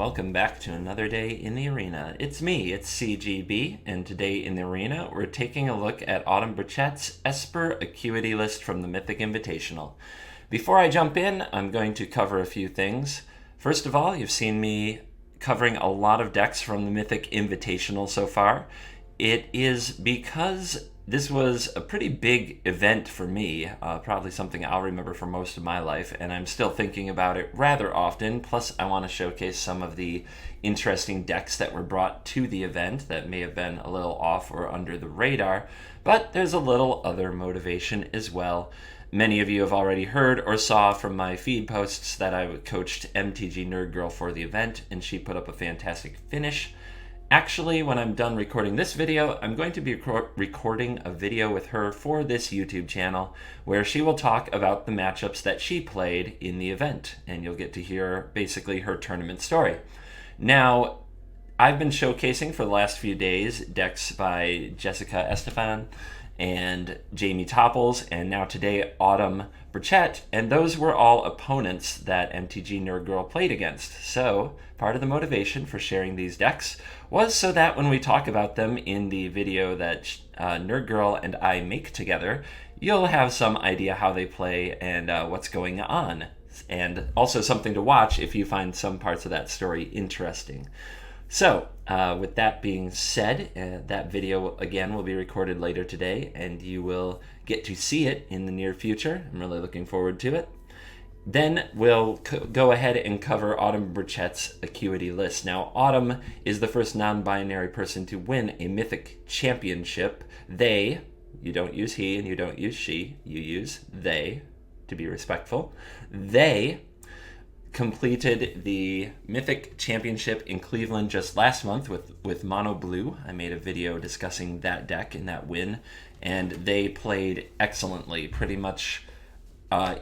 welcome back to another day in the arena. It's me, it's CGB, and today in the arena we're taking a look at Burchett's Esper Acuity list from the Mythic Invitational. Before I jump in, I'm going to cover a few things. First of all, you've seen me covering a lot of decks from the Mythic Invitational so far. It is because this was a pretty big event for me, probably something I'll remember for most of my life, and I'm still thinking about it rather often. Plus, I want to showcase some of the interesting decks that were brought to the event that may have been a little off or under the radar, but there's a little other motivation as well. Many of you have already heard or saw from my feed posts that I coached MTG Nerd Girl for the event, and she put up a fantastic finish. Actually, when I'm done recording this video, I'm going to be recording a video with her for this YouTube channel where she will talk about the matchups that she played in the event, and you'll get to hear basically her tournament story. Now, I've been showcasing for the last few days decks by Jessica Estefan and Jamie Topples, and now today Burchett, and those were all opponents that MTG Nerd Girl played against. So part of the motivation for sharing these decks was so that when we talk about them in the video that Nerd Girl and I make together, you'll have some idea how they play and what's going on, and also something to watch if you find some parts of that story interesting. So, with that being said, that video, again, will be recorded later today, and you will get to see it in the near future. I'm really looking forward to it. Then we'll go ahead and cover Burchett's Acuity list. Now, Autumn is the first non-binary person to win a Mythic Championship. They, you don't use he and you don't use she, you use they, to be respectful. They completed the Mythic Championship in Cleveland just last month with Mono Blue. I made a video discussing that deck and that win, and they played excellently. Pretty much,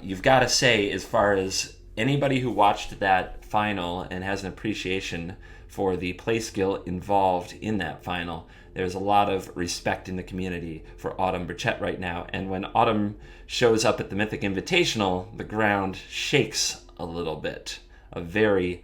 you've got to say, as far as anybody who watched that final and has an appreciation for the play skill involved in that final, there's a lot of respect in the community for Burchett right now. And when Autumn shows up at the Mythic Invitational, the ground shakes a little bit. A very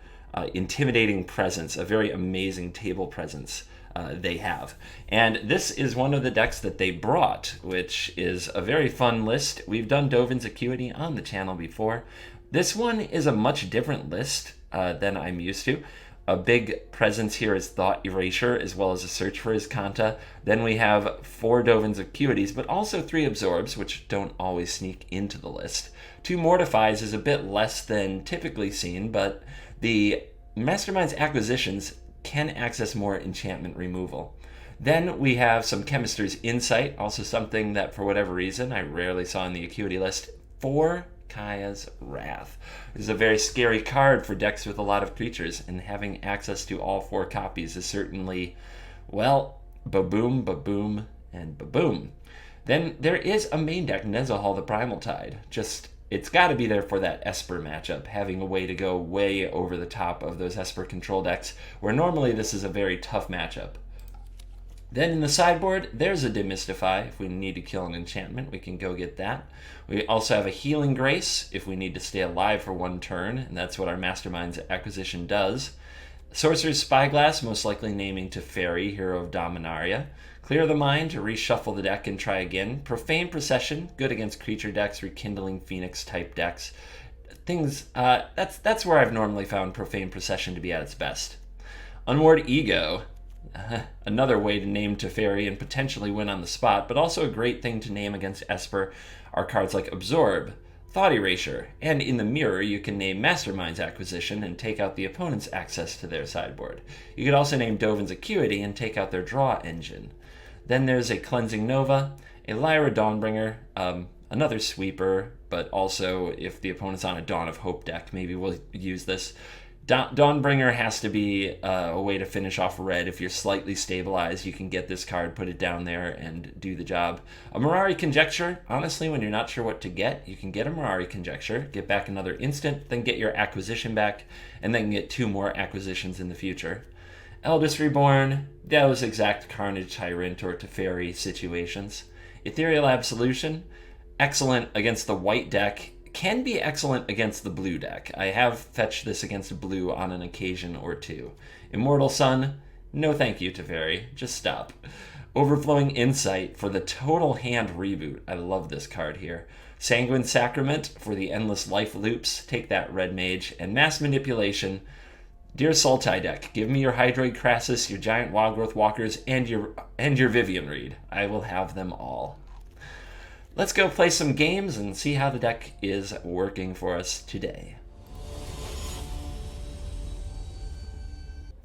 intimidating presence, a very amazing table presence they have. And this is one of the decks that they brought, which is a very fun list. We've done Dovin's Acuity on the channel before. This one is a much different list than I'm used to. A big presence here is Thought Erasure, as well as a search for his Kanta. Then we have 4 Dovin's Acuities, but also 3 Absorbs, which don't always sneak into the list. 2 Mortifies is a bit less than typically seen, but the Mastermind's acquisitions can access more enchantment removal. Then we have some Chemist's Insight, also something that for whatever reason I rarely saw in the Acuity list. 4 Kaya's Wrath. This is a very scary card for decks with a lot of creatures, and having access to all 4 copies is certainly, well, ba-boom, ba-boom, and ba-boom. Then there is a main deck, Nezahal the Primal Tide. It's got to be there for that Esper matchup, having a way to go way over the top of those Esper control decks, where normally this is a very tough matchup. Then in the sideboard, there's a Demystify. If we need to kill an enchantment, we can go get that. We also have a Healing Grace if we need to stay alive for 1 turn, and that's what our Mastermind's acquisition does. Sorcerer's Spyglass, most likely naming Teferi, Hero of Dominaria. Clear the Mind to reshuffle the deck and try again. Profane Procession, good against creature decks, Rekindling Phoenix type decks. That's where I've normally found Profane Procession to be at its best. Unward Ego, another way to name Teferi and potentially win on the spot, but also a great thing to name against Esper are cards like Absorb, Thought Erasure, and in the mirror you can name Mastermind's acquisition and take out the opponent's access to their sideboard. You could also name Dovin's Acuity and take out their draw engine. Then there's a Cleansing Nova, a Lyra Dawnbringer, another sweeper, but also if the opponent's on a Dawn of Hope deck, maybe we'll use this. Dawnbringer has to be a way to finish off red. If you're slightly stabilized, you can get this card, put it down there, and do the job. A Mirari Conjecture. Honestly, when you're not sure what to get, you can get a Mirari Conjecture, get back another instant, then get your acquisition back, and then get 2 more acquisitions in the future. Eldest Reborn, those exact Carnage Tyrant or Teferi situations. Ethereal Absolution, excellent against the white deck. It can be excellent against the blue deck. I have fetched this against blue on an occasion or two. Immortal Sun, no thank you, Teferi. Just stop. Overflowing Insight for the total hand reboot. I love this card here. Sanguine Sacrament for the endless life loops. Take that, Red Mage. And Mass Manipulation. Dear Sultai deck, give me your Hydroid Crassus, your Giant Wildgrowth Walkers, and your Vivian Reed. I will have them all. Let's go play some games and see how the deck is working for us today.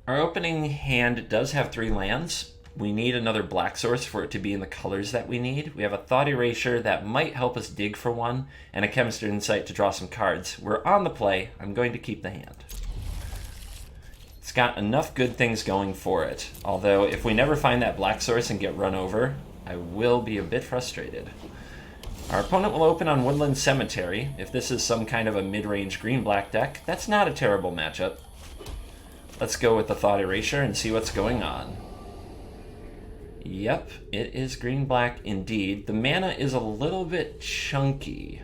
Our opening hand does have 3 lands. We need another black source for it to be in the colors that we need. We have a Thought Erasure that might help us dig for one, and a Chemist's Insight to draw some cards. We're on the play. I'm going to keep the hand. It's got enough good things going for it, although if we never find that black source and get run over, I will be a bit frustrated. Our opponent will open on Woodland Cemetery. If this is some kind of a mid-range green-black deck, that's not a terrible matchup. Let's go with the Thought Erasure and see what's going on. Yep, it is green-black indeed. The mana is a little bit chunky.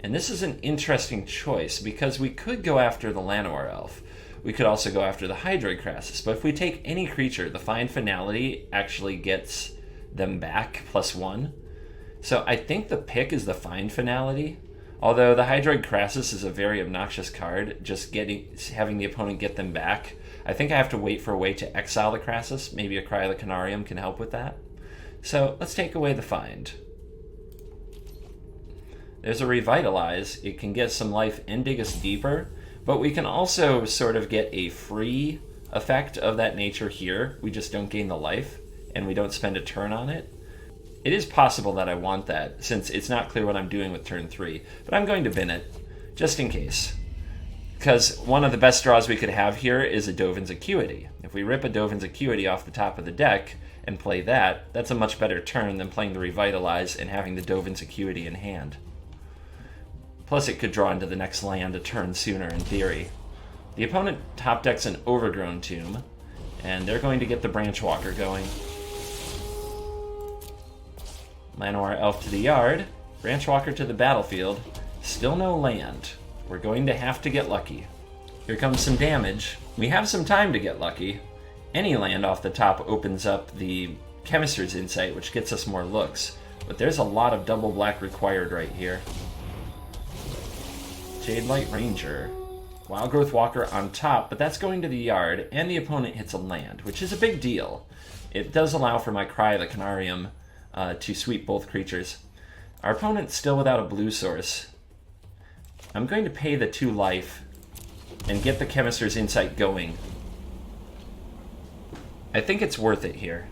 And this is an interesting choice because we could go after the Llanowar Elf. We could also go after the Hydroid Crassus, but if we take any creature, the Find Finality actually gets them back +1. So I think the pick is the Find Finality, although the Hydroid Crassus is a very obnoxious card, just having the opponent get them back. I think I have to wait for a way to exile the Crassus. Maybe a Cry of the Canarium can help with that. So let's take away the Find. There's a Revitalize. It can get some life and dig us deeper, but we can also sort of get a free effect of that nature here. We just don't gain the life, and we don't spend a turn on it. It is possible that I want that, since it's not clear what I'm doing with turn 3, but I'm going to bin it, just in case. Because one of the best draws we could have here is a Dovin's Acuity. If we rip a Dovin's Acuity off the top of the deck and play that, that's a much better turn than playing the Revitalize and having the Dovin's Acuity in hand. Plus it could draw into the next land a turn sooner in theory. The opponent top decks an Overgrown Tomb, and they're going to get the Branch Walker going. Llanowar Elf to the yard, Branch Walker to the battlefield, still no land. We're going to have to get lucky. Here comes some damage. We have some time to get lucky. Any land off the top opens up the Chemist's Insight, which gets us more looks, but there's a lot of double black required right here. Jadelight Ranger. Wildgrowth Walker on top, but that's going to the yard, and the opponent hits a land, which is a big deal. It does allow for my Cry of the Canarium to sweep both creatures. Our opponent's still without a blue source. I'm going to pay the 2 life and get the Chemist's Insight going. I think it's worth it here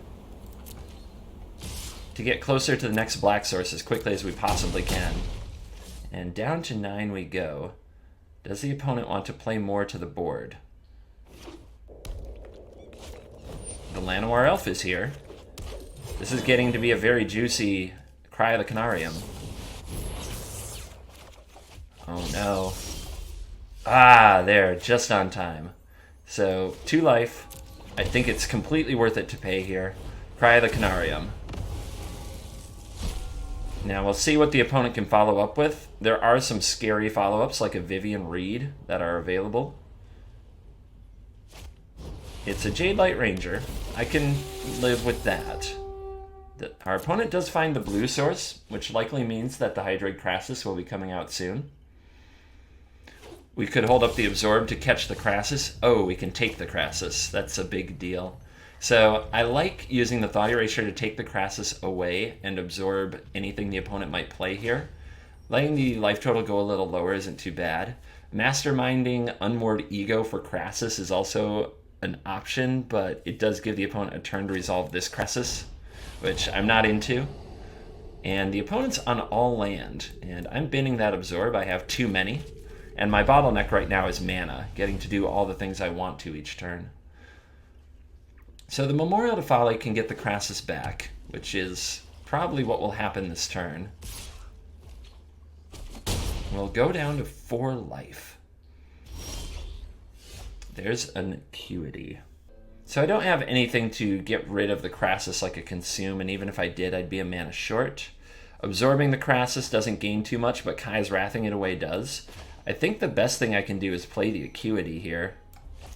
to get closer to the next black source as quickly as we possibly can. And down to 9 we go. Does the opponent want to play more to the board? The Llanowar Elf is here. This is getting to be a very juicy Cry of the Canarium. Oh no. Ah, there, just on time. So, 2 life. I think it's completely worth it to pay here. Cry of the Canarium. Now we'll see what the opponent can follow up with. There are some scary follow-ups like a Vivian Reed that are available. It's a Jadelight Ranger. I can live with that. Our opponent does find the blue source, which likely means that the Hydroid Crassus will be coming out soon. We could hold up the Absorb to catch the Crassus. Oh, we can take the Crassus. That's a big deal. So I like using the Thought Erasure to take the Crassus away and absorb anything the opponent might play here. Letting the life total go a little lower isn't too bad. Masterminding Unmoored Ego for Crassus is also an option, but it does give the opponent a turn to resolve this Crassus, which I'm not into. And the opponent's on all land, and I'm binning that Absorb. I have too many. And my bottleneck right now is mana, getting to do all the things I want to each turn. So the Memorial to Folly can get the Crassus back, which is probably what will happen this turn. We'll go down to 4 life. There's an Acuity. So I don't have anything to get rid of the Crassus like a Consume, and even if I did, I'd be a mana short. Absorbing the Crassus doesn't gain too much, but Kai's Wrathing it away does. I think the best thing I can do is play the Acuity here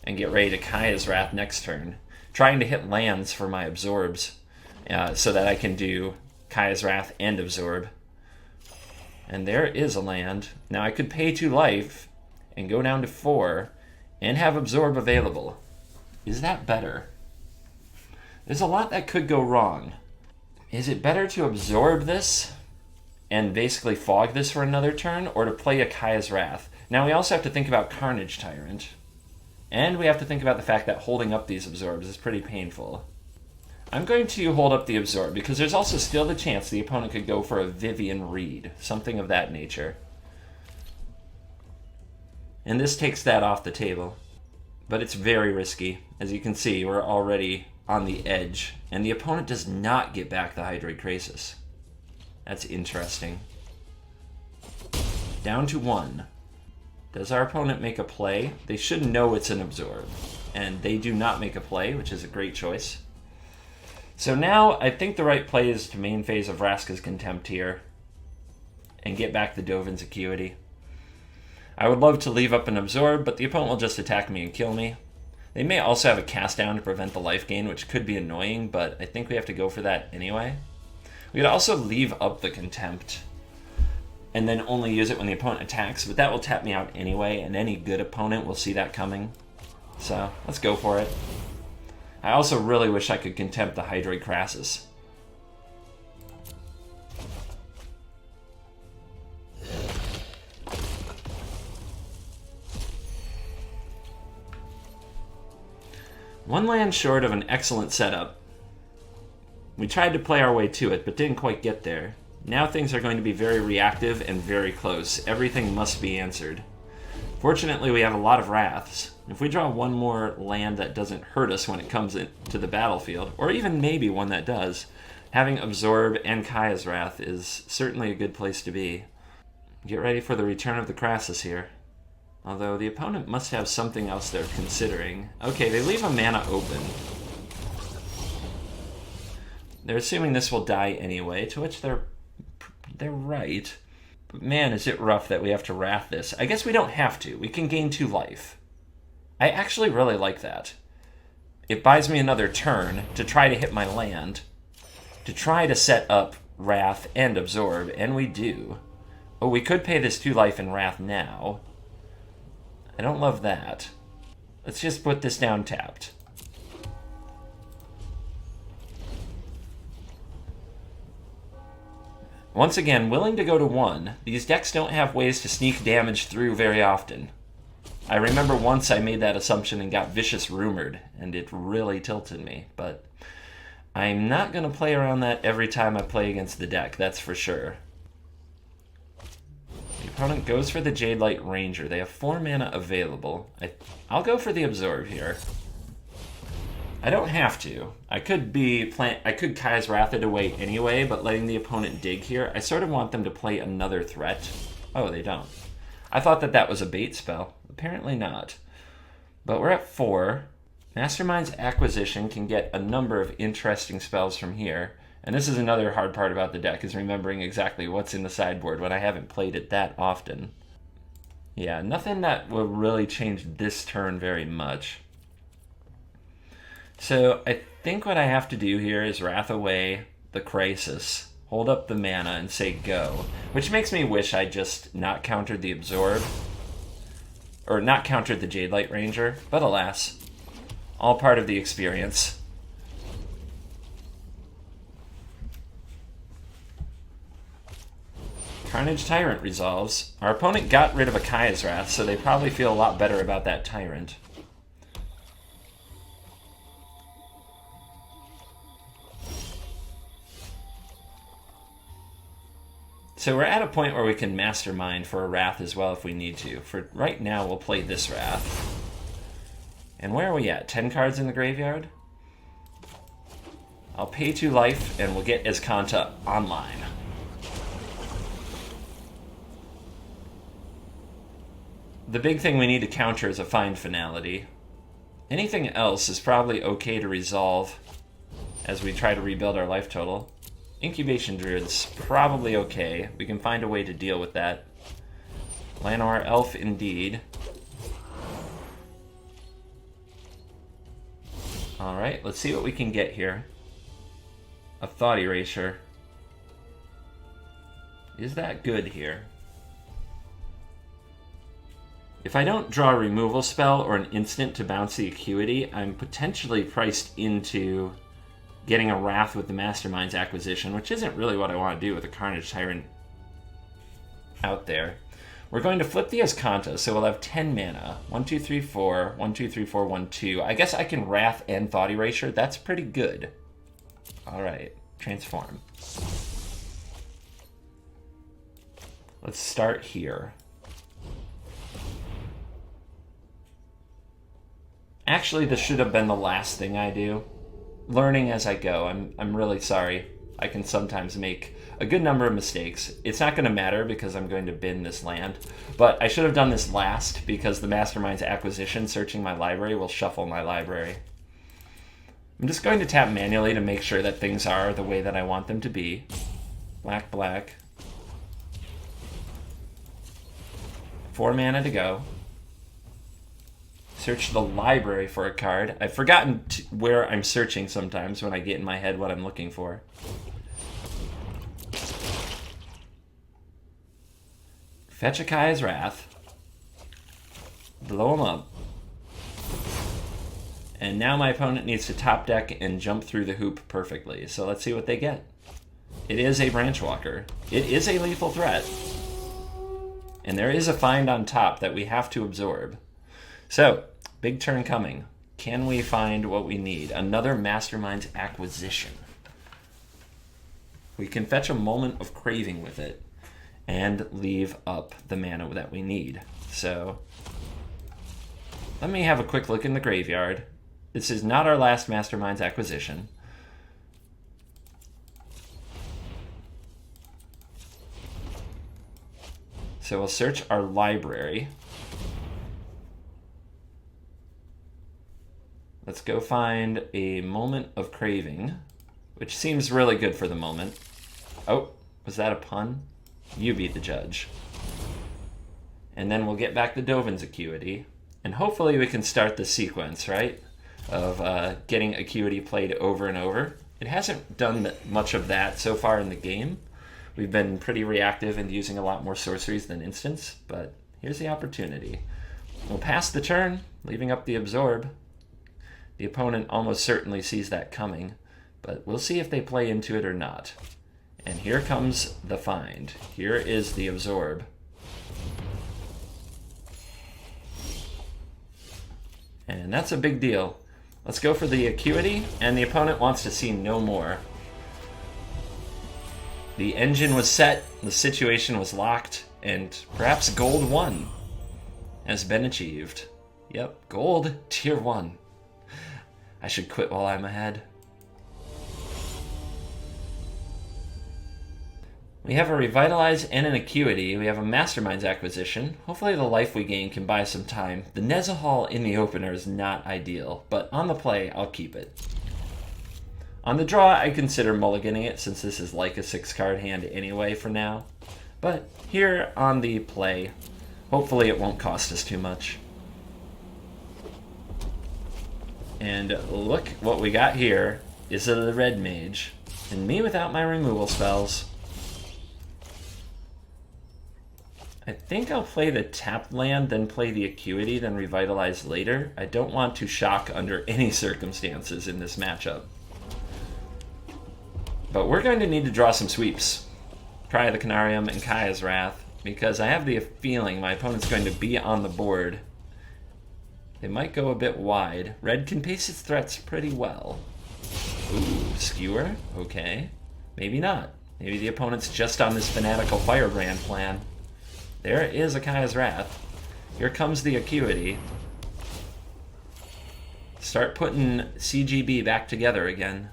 and get ready to Kai's Wrath next turn, trying to hit lands for my absorbs so that I can do Kai's Wrath and absorb. And there is a land. Now I could pay 2 life and go down to 4 and have absorb available. Is that better? There's a lot that could go wrong. Is it better to absorb this and basically fog this for another turn, or to play a Kai's Wrath? Now we also have to think about Carnage Tyrant. And we have to think about the fact that holding up these absorbs is pretty painful. I'm going to hold up the absorb because there's also still the chance the opponent could go for a Vivian Reed, something of that nature. And this takes that off the table. But it's very risky. As you can see, we're already on the edge, and the opponent does not get back the Hydroid Krasis. That's interesting. Down to 1. Does our opponent make a play? They should know it's an absorb, and they do not make a play, which is a great choice. So now I think the right play is to main phase of Vraska's Contempt here and get back the Dovin's Acuity. I would love to leave up an absorb, but the opponent will just attack me and kill me. They may also have a cast down to prevent the life gain, which could be annoying, but I think we have to go for that anyway. We could also leave up the Contempt and then only use it when the opponent attacks, but that will tap me out anyway, and any good opponent will see that coming. So let's go for it. I also really wish I could Contempt the Hydroid Krasis. One land short of an excellent setup. We tried to play our way to it, but didn't quite get there. Now things are going to be very reactive and very close. Everything must be answered. Fortunately, we have a lot of Wraths. If we draw one more land that doesn't hurt us when it comes into the battlefield, or even maybe one that does, having Absorb and Kai's Wrath is certainly a good place to be. Get ready for the return of the Crassus here. Although the opponent must have something else they're considering. Okay, they leave a mana open. They're assuming this will die anyway, to which they're right. But man, is it rough that we have to Wrath this. I guess we don't have to. We can gain 2 life. I actually really like that. It buys me another turn to try to hit my land, to try to set up Wrath and Absorb, and we do. Oh, we could pay this 2 life in Wrath now. I don't love that. Let's just put this down tapped. Once again, willing to go to 1. These decks don't have ways to sneak damage through very often. I remember once I made that assumption and got Vicious Rumored, and it really tilted me, but I'm not going to play around that every time I play against the deck, that's for sure. The opponent goes for the Jadelight Ranger. They have 4 mana available. I'll go for the Absorb here. I don't have to. I could Kai's Wrath it away anyway, but letting the opponent dig here, I sort of want them to play another threat. Oh, they don't. I thought that was a bait spell. Apparently not. But we're at 4. Mastermind's Acquisition can get a number of interesting spells from here. And this is another hard part about the deck, is remembering exactly what's in the sideboard when I haven't played it that often. Yeah, nothing that will really change this turn very much. So I think what I have to do here is Wrath away the Krasis, hold up the mana, and say go. Which makes me wish I just not countered the Absorb, or not countered the Jadelight Ranger, but alas, all part of the experience. Carnage Tyrant resolves. Our opponent got rid of a Kai's Wrath, so they probably feel a lot better about that Tyrant. So we're at a point where we can Mastermind for a Wrath as well if we need to. For right now, we'll play this Wrath. And where are we at? 10 cards in the graveyard? I'll pay 2 life, and we'll get Azcanta online. The big thing we need to counter is a Find Finality. Anything else is probably okay to resolve as we try to rebuild our life total. Incubation Druid's probably okay. We can find a way to deal with that. Llanowar Elf indeed. Alright, let's see what we can get here. A Thought Erasure. Is that good here? If I don't draw a removal spell or an instant to bounce the Acuity, I'm potentially priced into getting a Wrath with the Mastermind's acquisition, which isn't really what I want to do with a Carnage Tyrant out there. We're going to flip the Azcanta, so we'll have 10 mana. 1, 2, 3, 4. 1, 2, 3, 4, 1, 2. I guess I can Wrath and Thought Erasure. That's pretty good. Alright, transform. Let's start here. Actually, this should have been the last thing I do. Learning as I go. I'm really sorry. I can sometimes make a good number of mistakes. It's not going to matter because I'm going to bin this land. But I should have done this last because the Mastermind's acquisition, searching my library, will shuffle my library. I'm just going to tap manually to make sure that things are the way that I want them to be. Black, black. 4 mana to go. Search the library for a card. I've forgotten where I'm searching sometimes when I get in my head what I'm looking for. Fetch a Kaya's Wrath. Blow him up. And now my opponent needs to top deck and jump through the hoop perfectly. So let's see what they get. It is a Branchwalker. It is a lethal threat. And there is a find on top that we have to absorb. So, big turn coming. Can we find what we need? Another Mastermind's acquisition. We can fetch a Moment of Craving with it and leave up the mana that we need. So, let me have a quick look in the graveyard. This is not our last Mastermind's acquisition. So we'll search our library. Let's go find a Moment of Craving, which seems really good for the moment. Oh, was that a pun? You be the judge. And then we'll get back to Dovin's Acuity, and hopefully we can start the sequence, right? Of getting Acuity played over and over. It hasn't done much of that so far in the game. We've been pretty reactive and using a lot more sorceries than instants, but here's the opportunity. We'll pass the turn, leaving up the Absorb. The opponent almost certainly sees that coming, but we'll see if they play into it or not. And here comes the find. Here is the Absorb. And that's a big deal. Let's go for the Acuity, and the opponent wants to see no more. The engine was set, the situation was locked, and perhaps gold 1 has been achieved. Yep, gold, tier 1. I should quit while I'm ahead. We have a Revitalize and an Acuity. We have a Mastermind's acquisition. Hopefully the life we gain can buy some time. The Nezahal in the opener is not ideal, but on the play, I'll keep it. On the draw, I consider mulliganing it since this is like a 6-card hand anyway for now. But here on the play, hopefully it won't cost us too much. And look what we got here is a red mage. And me without my removal spells. I think I'll play the tapped land, then play the Acuity, then Revitalize later. I don't want to shock under any circumstances in this matchup. But we're going to need to draw some sweeps. Cry the Canarium and Kaya's Wrath, because I have the feeling my opponent's going to be on the board. They might go a bit wide. Red can pace its threats pretty well. Ooh, Skewer? Okay. Maybe not. Maybe the opponent's just on this fanatical Firebrand plan. There is a Kaya's Wrath. Here comes the Acuity. Start putting CGB back together again.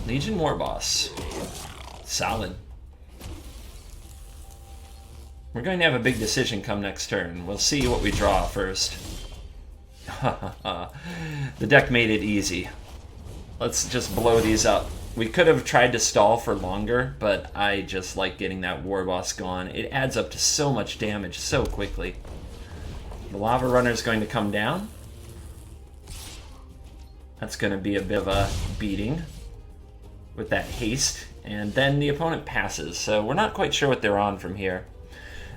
Legion Warboss. Solid. We're going to have a big decision come next turn. We'll see what we draw first. The deck made it easy. Let's just blow these up. We could have tried to stall for longer, but I just like getting that war boss gone. It adds up to so much damage so quickly. The lava runner is going to come down. That's going to be a bit of a beating with that haste. And then the opponent passes, so we're not quite sure what they're on from here.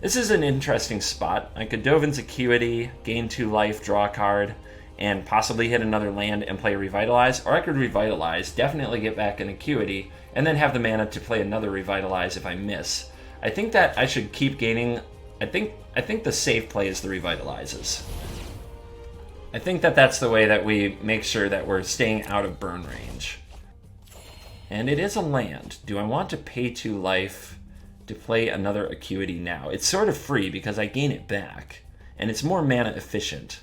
This is an interesting spot. I could Dovin's Acuity, gain 2 life, draw a card, and possibly hit another land and play Revitalize, or I could Revitalize, definitely get back an Acuity, and then have the mana to play another Revitalize if I miss. I think that I should keep gaining... I think the safe play is the Revitalizes. I think that that's the way that we make sure that we're staying out of burn range. And it is a land. Do I want to pay 2 life to play another Acuity now? It's sort of free because I gain it back, and it's more mana efficient.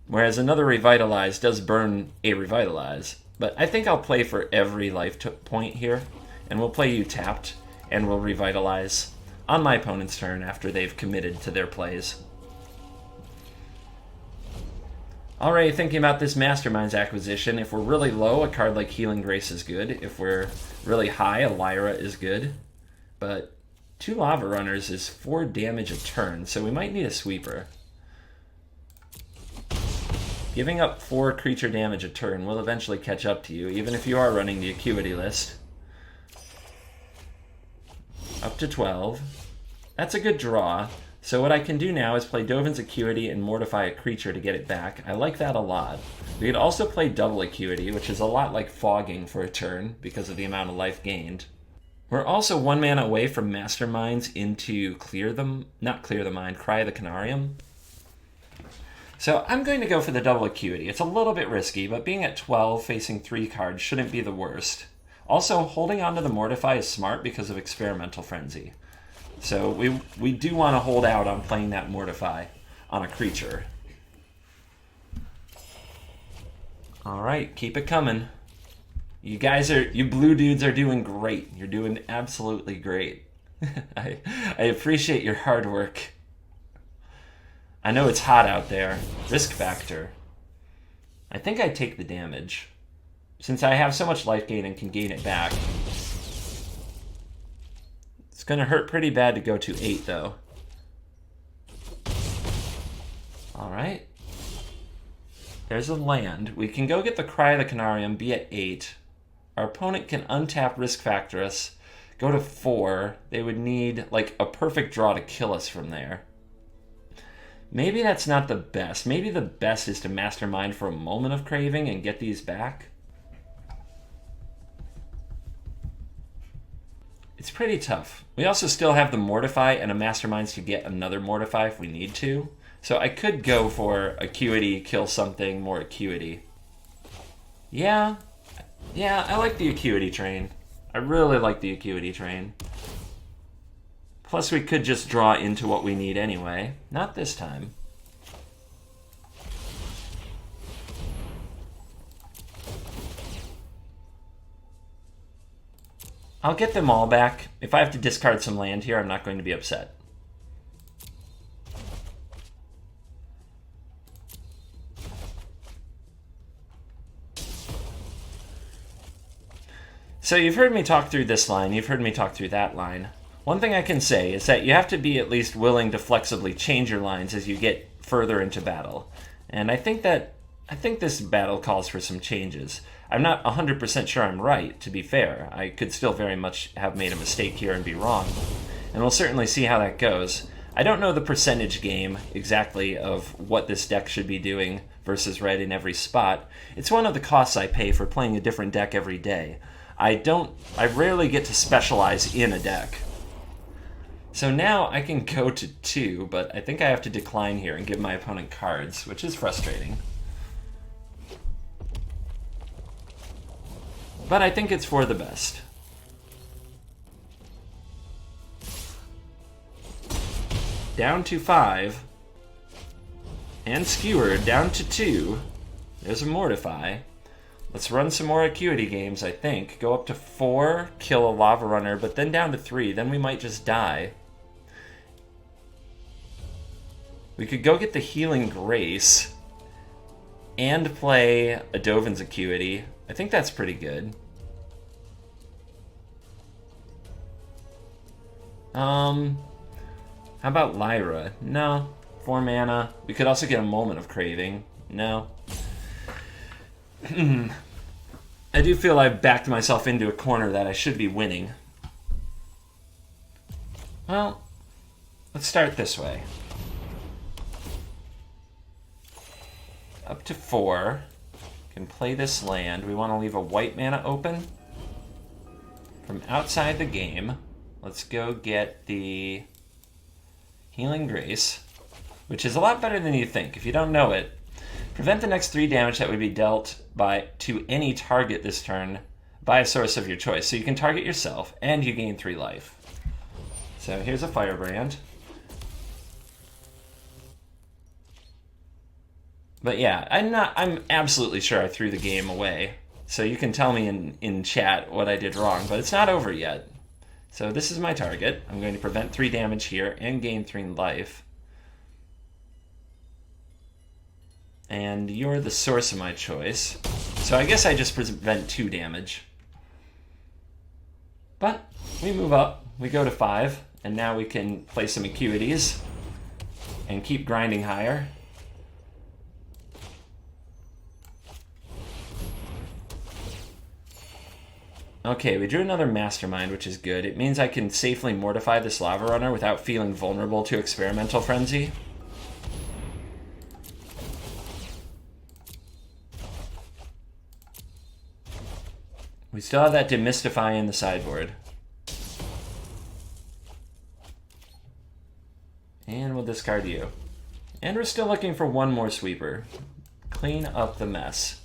Whereas another Revitalize does burn a Revitalize. But I think I'll play for every life point here, and we'll play you tapped, and we'll Revitalize on my opponent's turn after they've committed to their plays. Alright, thinking about this Mastermind's acquisition, if we're really low, a card like Healing Grace is good. If we're really high, a Lyra is good. But 2 Lava Runners is 4 damage a turn, so we might need a sweeper. Giving up 4 creature damage a turn will eventually catch up to you, even if you are running the Acuity list. Up to 12. That's a good draw. So what I can do now is play Dovin's Acuity and Mortify a creature to get it back. I like that a lot. We could also play Double Acuity, which is a lot like Fogging for a turn because of the amount of life gained. We're also 1 mana away from Masterminds into Cry the Canarium. So I'm going to go for the Double Acuity. It's a little bit risky, but being at 12 facing 3 cards shouldn't be the worst. Also, holding on to the Mortify is smart because of Experimental Frenzy. So we do want to hold out on playing that Mortify on a creature. Alright, keep it coming. You blue dudes are doing great. You're doing absolutely great. I appreciate your hard work. I know it's hot out there. Risk factor. I think I take the damage. Since I have so much life gain and can gain it back. It's going to hurt pretty bad to go to 8, though. Alright. There's a land. We can go get the Cry of the Canarium, be at 8. Our opponent can untap Risk Factor us, go to 4. They would need, like, a perfect draw to kill us from there. Maybe that's not the best. Maybe the best is to Mastermind for a moment of craving and get these back. It's pretty tough. We also still have the Mortify and a Masterminds to get another Mortify if we need to. So I could go for Acuity, kill something, more Acuity. Yeah, I like the Acuity train. I really like the Acuity train. Plus we could just draw into what we need anyway. Not this time. I'll get them all back. If I have to discard some land here, I'm not going to be upset. So you've heard me talk through this line, you've heard me talk through that line. One thing I can say is that you have to be at least willing to flexibly change your lines as you get further into battle. And I think this battle calls for some changes. I'm not 100% sure I'm right, to be fair. I could still very much have made a mistake here and be wrong. And we'll certainly see how that goes. I don't know the percentage game exactly of what this deck should be doing versus red in every spot. It's one of the costs I pay for playing a different deck every day. I rarely get to specialize in a deck. So now I can go to 2, but I think I have to decline here and give my opponent cards, which is frustrating. But I think it's for the best. Down to 5. And Skewered, down to 2. There's a Mortify. Let's run some more Acuity games, I think. Go up to 4, kill a Lava Runner, but then down to 3. Then we might just die. We could go get the Healing Grace. and play a Dovin's Acuity. I think that's pretty good. How about Lyra? No. 4 mana. We could also get a Moment of Craving. No. I do feel I've backed myself into a corner that I should be winning. Well, let's start this way. Up to 4. Can play this land. We want to leave a white mana open. From outside the game, let's go get the Healing Grace, which is a lot better than you think. If you don't know it, prevent the next 3 damage that would be dealt to any target this turn by a source of your choice. So you can target yourself, and you gain 3 life. So here's a Firebrand. But yeah, I'm absolutely sure I threw the game away. So you can tell me in chat what I did wrong, but it's not over yet. So this is my target. I'm going to prevent 3 damage here and gain 3 life. And you're the source of my choice. So I guess I just prevent 2 damage. But we move up. We go to 5. And now we can play some Acuities and keep grinding higher. Okay, we drew another Mastermind, which is good. It means I can safely mortify this Lava Runner without feeling vulnerable to Experimental Frenzy. We still have that Demystify in the sideboard. And we'll discard you. And we're still looking for one more sweeper. Clean up the mess.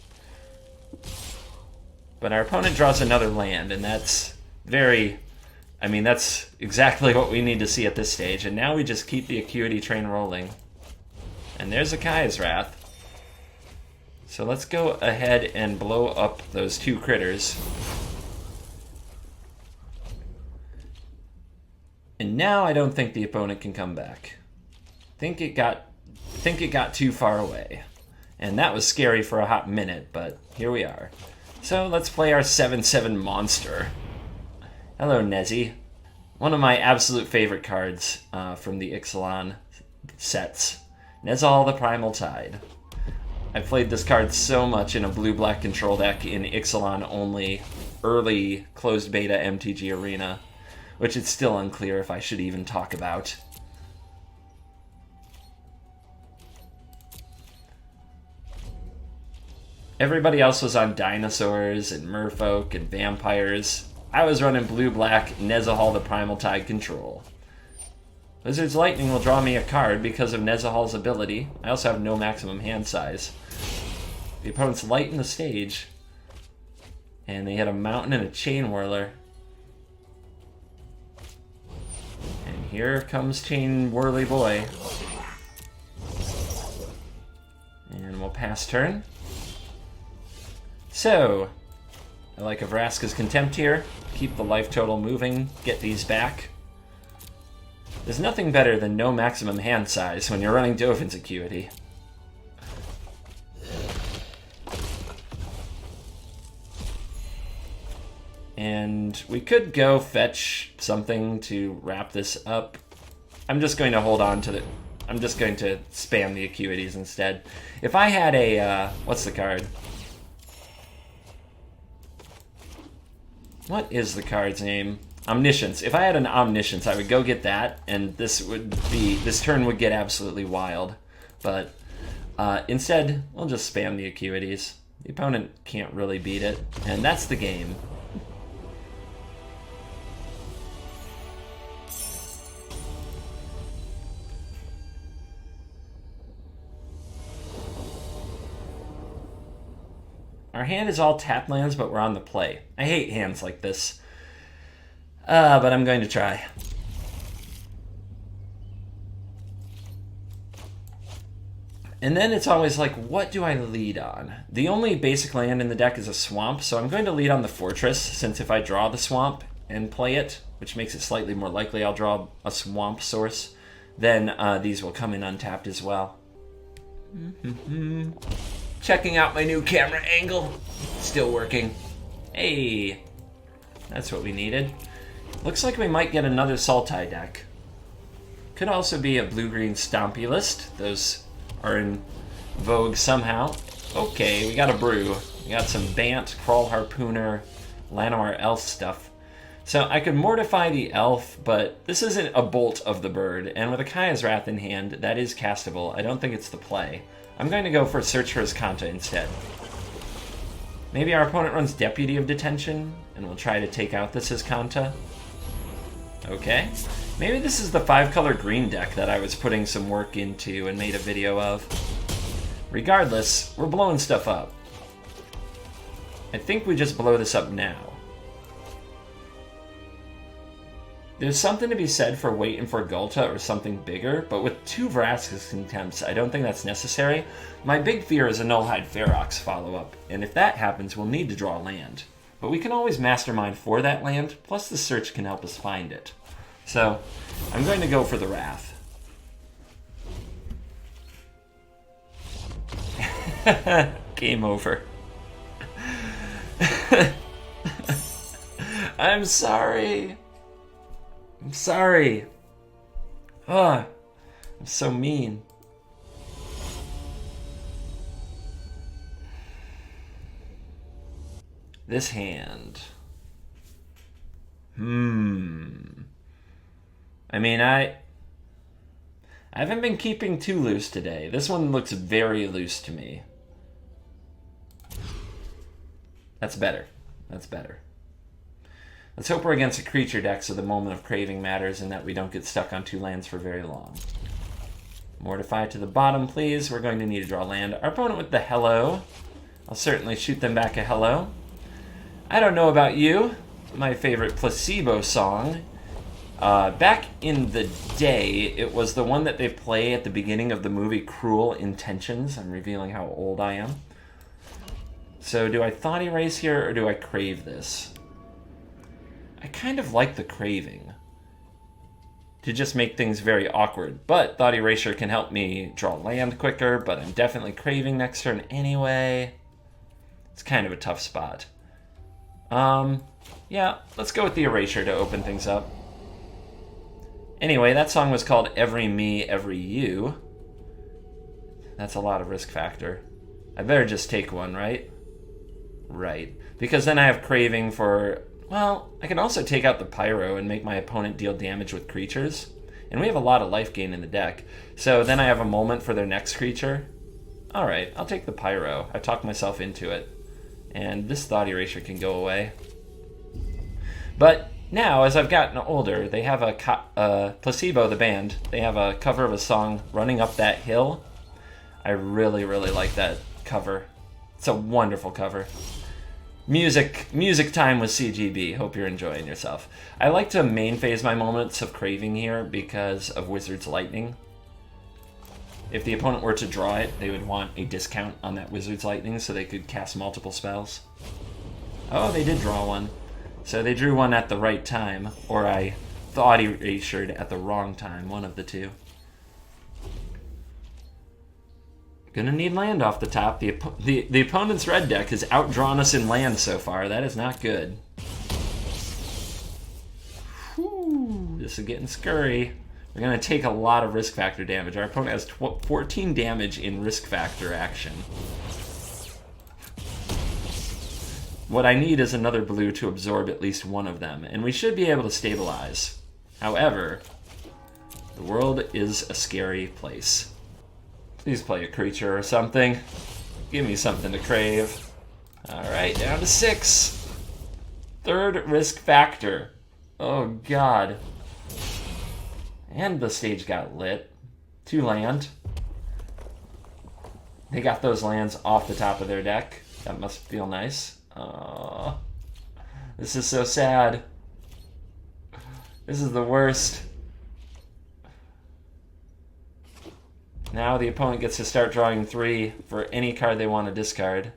But our opponent draws another land, and that's very... I mean, that's exactly what we need to see at this stage. And now we just keep the Acuity train rolling. And there's a Kaya's Wrath. So let's go ahead and blow up those 2 critters. And now I don't think the opponent can come back. Think it got too far away. And that was scary for a hot minute, but here we are. So let's play our 7/7 monster. Hello, Nezzy. One of my absolute favorite cards from the Ixalan sets. Nezahal the Primal Tide. I played this card so much in a blue-black control deck in Ixalan-only early closed beta MTG Arena, which it's still unclear if I should even talk about. Everybody else was on dinosaurs and merfolk and vampires. I was running blue-black Nezahal the Primal Tide control. Wizard's Lightning will draw me a card because of Nezahal's ability. I also have no maximum hand size. The opponent's lighten the stage. And they had a mountain and a Chain Whirler. And here comes Chain Whirly Boy. And we'll pass turn. So, I like a Vraska's Contempt here. Keep the life total moving, get these back. There's nothing better than no maximum hand size when you're running Dovin's Acuity. And we could go fetch something to wrap this up. I'm just going to hold on to the... I'm just going to spam the Acuities instead. If I had a... what's the card? What is the card's name? Omniscience. If I had an Omniscience, I would go get that, and this turn would get absolutely wild. But instead, we'll just spam the Acuities. The opponent can't really beat it, and that's the game. Our hand is all tap lands, but we're on the play. I hate hands like this. But I'm going to try. And then it's always like, what do I lead on? The only basic land in the deck is a swamp, so I'm going to lead on the Fortress, since if I draw the swamp and play it, which makes it slightly more likely I'll draw a swamp source, then these will come in untapped as well. Checking out my new camera angle. Still working. Hey, that's what we needed. Looks like we might get another Sultai deck. Could also be a blue-green Stompy list. Those are in vogue somehow. Okay, we got a brew. We got some Bant, Crawl Harpooner, Llanowar Elf stuff. So I could Mortify the Elf, but this isn't a Bolt of the Bird, and with a Kaya's Wrath in hand, that is castable. I don't think it's the play. I'm going to go for Search for Azcanta instead. Maybe our opponent runs Deputy of Detention, and we'll try to take out this Azcanta. Okay. Maybe this is the 5-color green deck that I was putting some work into and made a video of. Regardless, we're blowing stuff up. I think we just blow this up now. There's something to be said for waiting for Gulta or something bigger, but with 2 Vraska's Contempts, I don't think that's necessary. My big fear is a Nullhide Ferox follow-up, and if that happens, we'll need to draw land. But we can always Mastermind for that land, plus the search can help us find it. So, I'm going to go for the Wrath. Game over. I'm sorry. I'm sorry. Ugh, I'm so mean. This hand. I mean, I haven't been keeping too loose today. This one looks very loose to me. That's better. That's better. Let's hope we're against a creature deck so the moment of craving matters and that we don't get stuck on 2 lands for very long. Mortify to the bottom, please. We're going to need to draw land. Our opponent with the hello. I'll certainly shoot them back a hello. I don't know about you. My favorite placebo song. Back in the day, it was the one that they play at the beginning of the movie Cruel Intentions. I'm revealing how old I am. So do I Thought Erase here or do I crave this? I kind of like the craving to just make things very awkward, but Thought Erasure can help me draw land quicker, but I'm definitely craving next turn anyway. It's kind of a tough spot. Yeah, let's go with the Erasure to open things up. Anyway, that song was called Every Me, Every You. That's a lot of risk factor. I better just take one, right? Right. Because then I have craving for... Well, I can also take out the Pyro and make my opponent deal damage with creatures. And we have a lot of life gain in the deck. So then I have a moment for their next creature. Alright, I'll take the Pyro. I talked myself into it. And this Thought Erasure can go away. But now, as I've gotten older, they have a Placebo, the band. They have a cover of a song, Running Up That Hill. I really, really like that cover. It's a wonderful cover. Music time with CGB. Hope you're enjoying yourself. I like to main phase my moments of craving here because of Wizard's Lightning. If the opponent were to draw it, they would want a discount on that Wizard's Lightning so they could cast multiple spells. Oh, they did draw one. So they drew one at the right time, or I Thought Erasured at the wrong time, one of the two. Gonna need land off the top. The opponent's red deck has outdrawn us in land so far. That is not good. Whew, this is getting scurry. We're gonna take a lot of risk factor damage. Our opponent has 14 damage in risk factor action. What I need is another blue to absorb at least one of them, and we should be able to stabilize. However, the world is a scary place. Please play a creature or something. Give me something to crave. Alright, down to 6. Third risk factor. Oh god. And the stage got lit. 2 land. They got those lands off the top of their deck. That must feel nice. This is so sad. This is the worst. Now the opponent gets to start drawing 3 for any card they want to discard.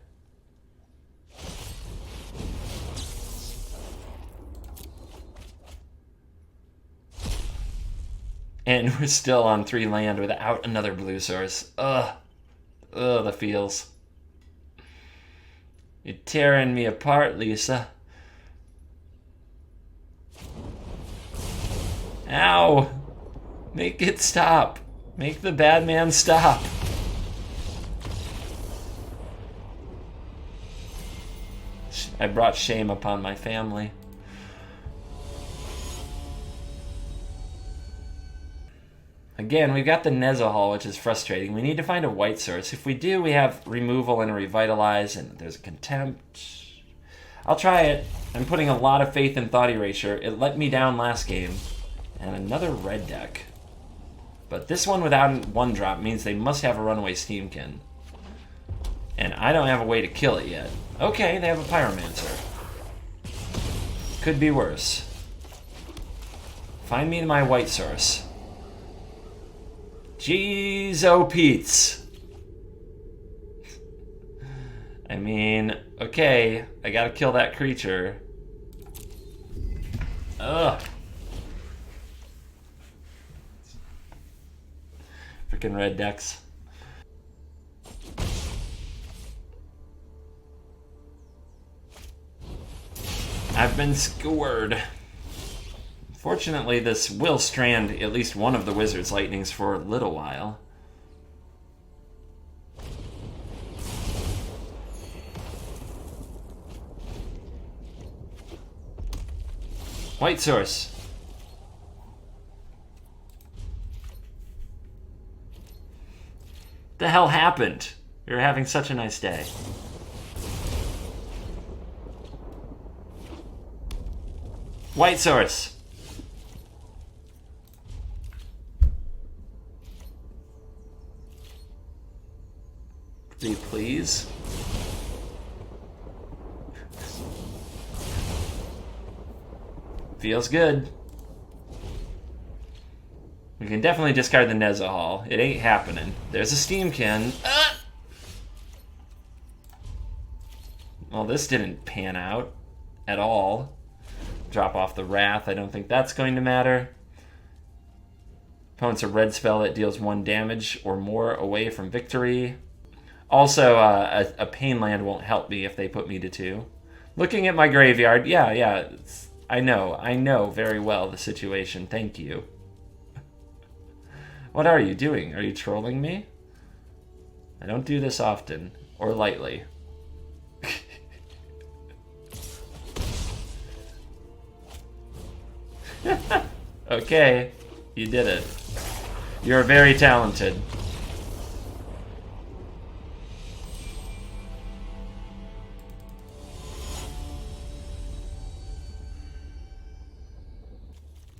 And we're still on 3 land without another blue source. Ugh. Ugh, the feels. You're tearing me apart, Lisa. Ow! Make it stop. Make the bad man stop. I brought shame upon my family. Again, we've got the Nezahal, which is frustrating. We need to find a white source. If we do, we have removal and a revitalize, and there's a contempt. I'll try it. I'm putting a lot of faith in Thought Erasure. It let me down last game. And another red deck. But this one without one drop means they must have a runaway Steamkin. And I don't have a way to kill it yet. Okay, they have a Pyromancer. Could be worse. Find me my white source. Jeez, oh Pete's. I mean, okay, I gotta kill that creature. Ugh. Freaking red decks. I've been skewered. Fortunately, this will strand at least one of the Wizard's Lightnings for a little while. White source. The hell happened? We were having such a nice day. White source. Please. Feels good. We can definitely discard the Nezahal. It ain't happening. There's a Steamkin. Ah! Well, this didn't pan out at all. Drop off the Wrath. I don't think that's going to matter. Opponent's a red spell that deals 1 damage or more away from victory. Also, a Pain Land won't help me if they put me to 2. Looking at my graveyard, yeah, I know very well the situation. Thank you. What are you doing? Are you trolling me? I don't do this often, or lightly. Okay, you did it. You're very talented.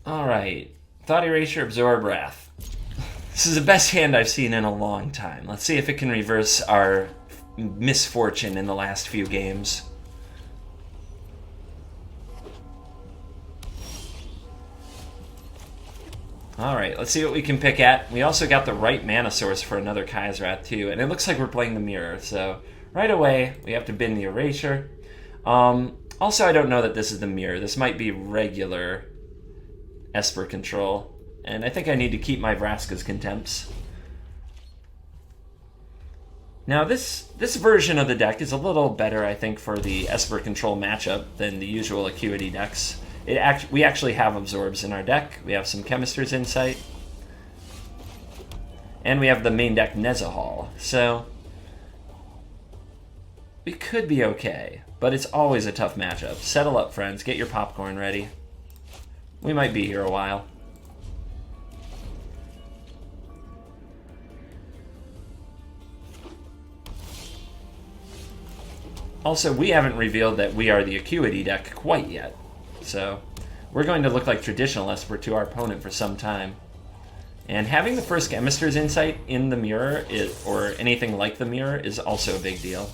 Alright, Thought Erasure, Absorb Wrath. This is the best hand I've seen in a long time. Let's see if it can reverse our misfortune in the last few games. Alright, let's see what we can pick at. We also got the right mana source for another Kaisrath too, and it looks like we're playing the Mirror, so right away we have to bin the Erasure. Also, I don't know that this is the Mirror. This might be regular Esper control, and I think I need to keep my Vraska's Contempts. Now this version of the deck is a little better, I think, for the Esper control matchup than the usual Acuity decks. We actually have Absorbs in our deck. We have some Chemist's Insight. And we have the main deck Nezahal. So we could be okay, but it's always a tough matchup. Settle up, friends. Get your popcorn ready. We might be here a while. Also, we haven't revealed that we are the Acuity deck quite yet. So we're going to look like traditional Esper to our opponent for some time. And having the first Chemist's Insight in the Mirror, or anything like the Mirror, is also a big deal.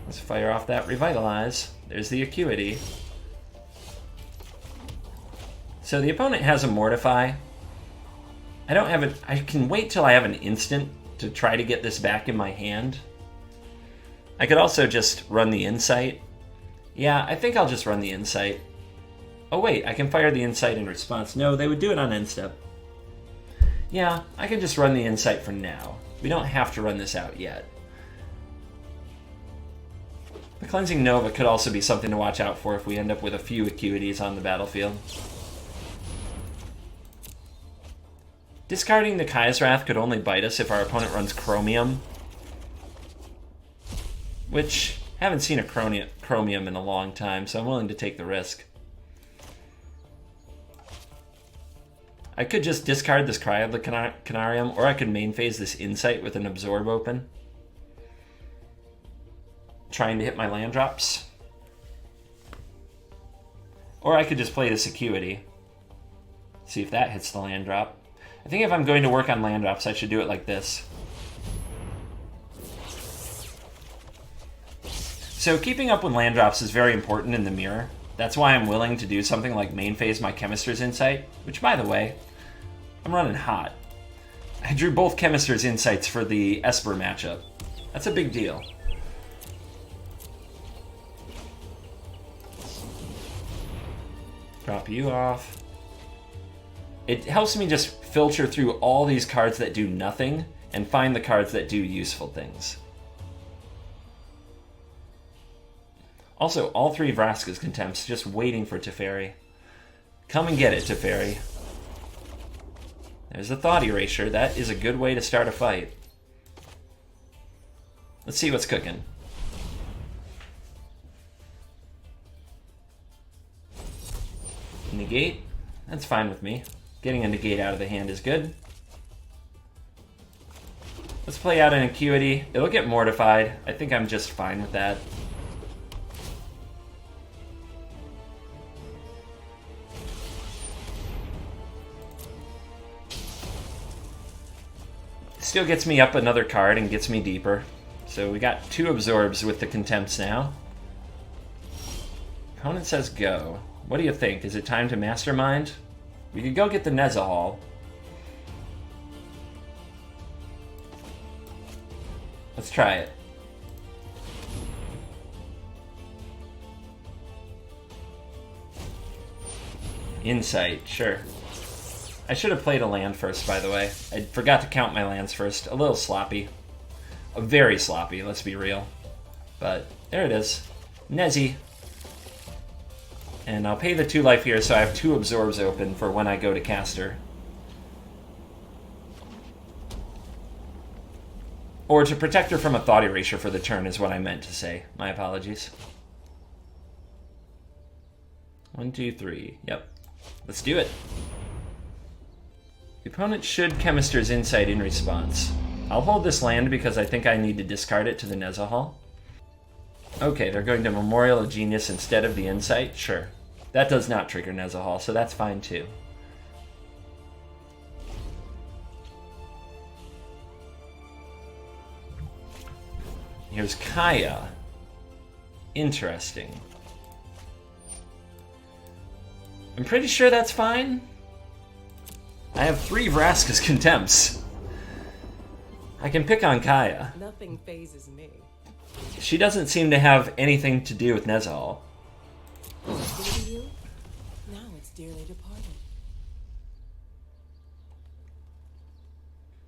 Let's fire off that Revitalize. There's the Acuity. So the opponent has a Mortify. I don't have it. I can wait till I have an instant to try to get this back in my hand. I could also just run the Insight. Yeah, I think I'll just run the Insight. Oh wait, I can fire the Insight in response. No, they would do it on end step. Yeah, I can just run the Insight for now. We don't have to run this out yet. The Cleansing Nova could also be something to watch out for if we end up with a few Acuities on the battlefield. Discarding the Kaya's Wrath could only bite us if our opponent runs Chromium. Which, haven't seen a Chromium in a long time, so I'm willing to take the risk. I could just discard this Cry of the Canarium, or I could main phase this Insight with an Absorb open. Trying to hit my land drops. Or I could just play this Acuity. See if that hits the land drop. I think if I'm going to work on land drops, I should do it like this. So keeping up with land drops is very important in the mirror. That's why I'm willing to do something like main phase my Chemister's Insight, which, by the way, I'm running hot. I drew both Chemister's Insights for the Esper matchup. That's a big deal. Drop you off. It helps me just filter through all these cards that do nothing and find the cards that do useful things. Also, all three Vraska's Contempts just waiting for Teferi. Come and get it, Teferi. There's a Thought Erasure. That is a good way to start a fight. Let's see what's cooking. Negate. That's fine with me. Getting a negate out of the hand is good. Let's play out an Acuity. It'll get mortified. I think I'm just fine with that. Still gets me up another card and gets me deeper. So we got 2 Absorbs with the Contempts now. Opponent says go. What do you think? Is it time to Mastermind? We could go get the Nezahal. Let's try it. Insight, sure. I should have played a land first, by the way. I forgot to count my lands first. A little sloppy. Very sloppy, let's be real. But there it is. Nezi. And I'll pay the 2 life here, so I have 2 Absorbs open for when I go to caster. Or to protect her from a Thought Erasure for the turn is what I meant to say. My apologies. 1, 2, 3. Yep. Let's do it. The opponent should Chemister's Insight in response. I'll hold this land because I think I need to discard it to the Nezahal. Okay, they're going to Memorial of Genius instead of the Insight? Sure. That does not trigger Nezahal, so that's fine too. Here's Kaya. Interesting. I'm pretty sure that's fine. I have 3 Vraska's Contempts. I can pick on Kaya. Nothing phases me. She doesn't seem to have anything to do with Nezahal. Was it dear to you? Now it's dearly departed.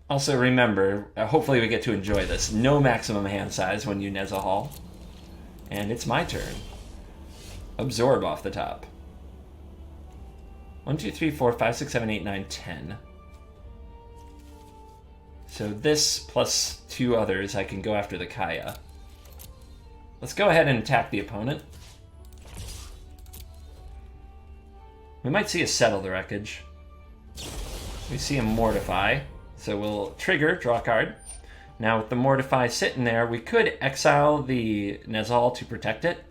Also remember, hopefully we get to enjoy this. No maximum hand size when you Nezahal. And it's my turn. Absorb off the top. 1, 2, 3, 4, 5, 6, 7, 8, 9, 10. So this plus 2 others, I can go after the Kaya. Let's go ahead and attack the opponent. We might see a Settle the Wreckage. We see a Mortify. So we'll trigger, draw a card. Now with the Mortify sitting there, we could exile the Nezahal to protect it.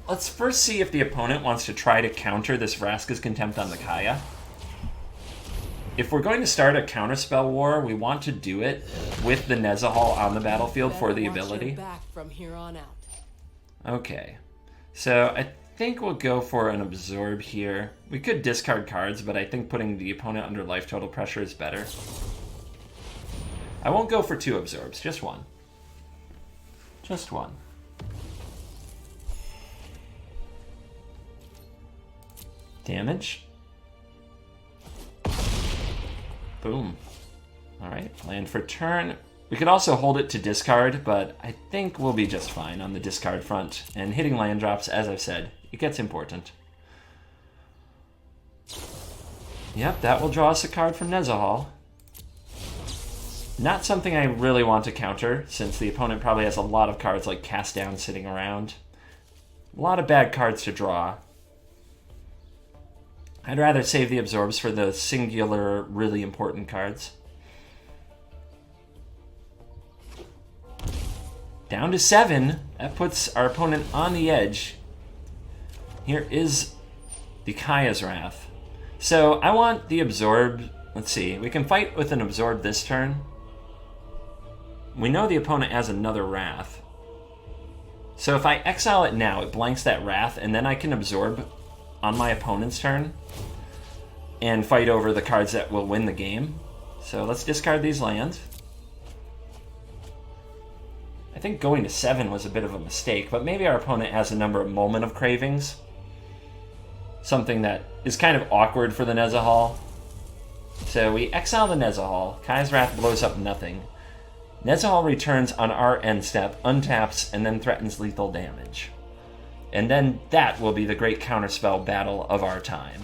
Let's first see if the opponent wants to try to counter this Vraska's Contempt on the Kaya. If we're going to start a counterspell war, we want to do it with the Nezahal on the battlefield for the ability. Back from here on out. Okay, so I think we'll go for an Absorb here. We could discard cards, but I think putting the opponent under life total pressure is better. I won't go for 2 Absorbs, just 1. Just 1. Damage. Boom. Alright, land for turn. We could also hold it to discard, but I think we'll be just fine on the discard front. And hitting land drops, as I've said, it gets important. Yep, that will draw us a card from Nezahal. Not something I really want to counter, since the opponent probably has a lot of cards like Cast Down sitting around. A lot of bad cards to draw. I'd rather save the absorbs for the singular, really important cards. Down to 7. That puts our opponent on the edge. Here is the Kaya's Wrath. So I want the absorb. Let's see. We can fight with an absorb this turn. We know the opponent has another Wrath. So if I exile it now, it blanks that Wrath, and then I can absorb on my opponent's turn and fight over the cards that will win the game. So let's discard these lands. I think going to 7 was a bit of a mistake, but maybe our opponent has a number of Moment of Cravings. Something that is kind of awkward for the Nezahal. So we exile the Nezahal. Kaya's Wrath blows up nothing. Nezahal returns on our end step, untaps, and then threatens lethal damage. And then that will be the great counterspell battle of our time.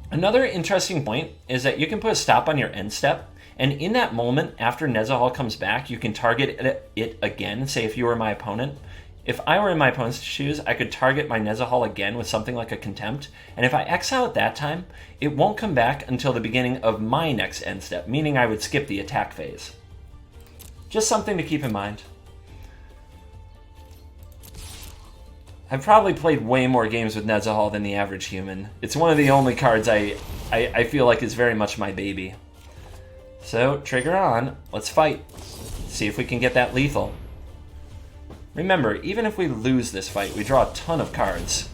Another interesting point is that you can put a stop on your end step, and in that moment, after Nezahal comes back, you can target it again. Say if you were my opponent. If I were in my opponent's shoes, I could target my Nezahal again with something like a Contempt, and if I exile at that time, it won't come back until the beginning of my next end step, meaning I would skip the attack phase. Just something to keep in mind. I've probably played way more games with Nezahal than the average human. It's one of the only cards I feel like is very much my baby. So, trigger on. Let's fight. See if we can get that lethal. Remember, even if we lose this fight, we draw a ton of cards.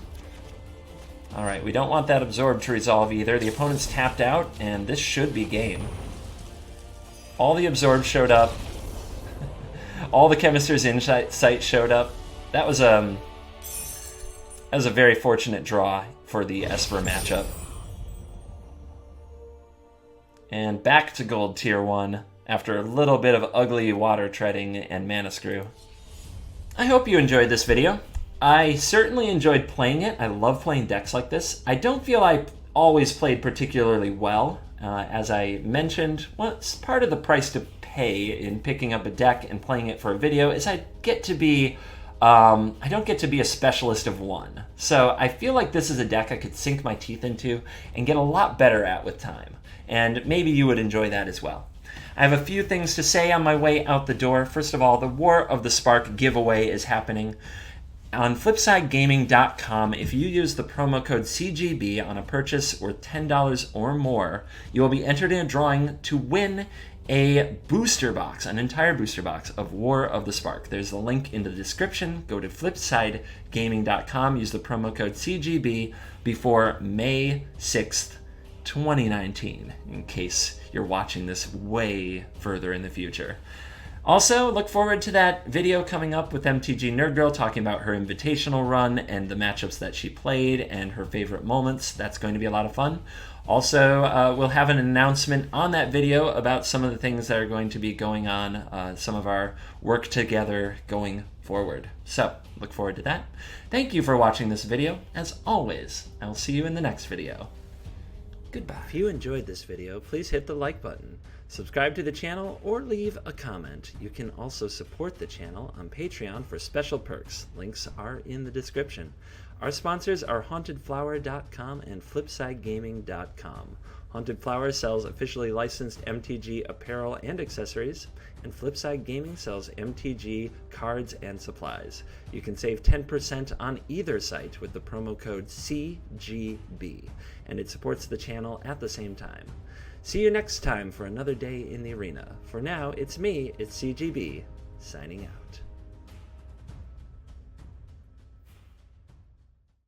Alright, we don't want that absorb to resolve either. The opponent's tapped out, and this should be game. All the absorbs showed up. All the Chemist's Insight showed up. That was a very fortunate draw for the Esper matchup. And back to gold tier 1 after a little bit of ugly water treading and mana screw. I hope you enjoyed this video. I certainly enjoyed playing it. I love playing decks like this. I don't feel I always played particularly well. As I mentioned, what's part of the price to pay in picking up a deck and playing it for a video is I don't get to be a specialist of one. So I feel like this is a deck I could sink my teeth into and get a lot better at with time. And maybe you would enjoy that as well. I have a few things to say on my way out the door. First of all, the War of the Spark giveaway is happening. On flipsidegaming.com, if you use the promo code CGB on a purchase worth $10 or more, you will be entered in a drawing to win a booster box, an entire booster box of War of the Spark. There's a link in the description. Go to flipsidegaming.com, use the promo code CGB before May 6th, 2019, in case you're watching this way further in the future. Also, look forward to that video coming up with MTG Nerd Girl talking about her invitational run and the matchups that she played and her favorite moments. That's going to be a lot of fun. Also, we'll have an announcement on that video about some of the things that are going to be going on, some of our work together going forward. So, look forward to that. Thank you for watching this video. As always, I will see you in the next video. Goodbye. If you enjoyed this video, please hit the like button, subscribe to the channel, or leave a comment. You can also support the channel on Patreon for special perks. Links are in the description. Our sponsors are hauntedflower.com and flipsidegaming.com. Haunted Flower sells officially licensed MTG apparel and accessories, and Flipside Gaming sells MTG cards and supplies. You can save 10% on either site with the promo code CGB, and it supports the channel at the same time. See you next time for another day in the arena. For now, it's me, it's CGB, signing out.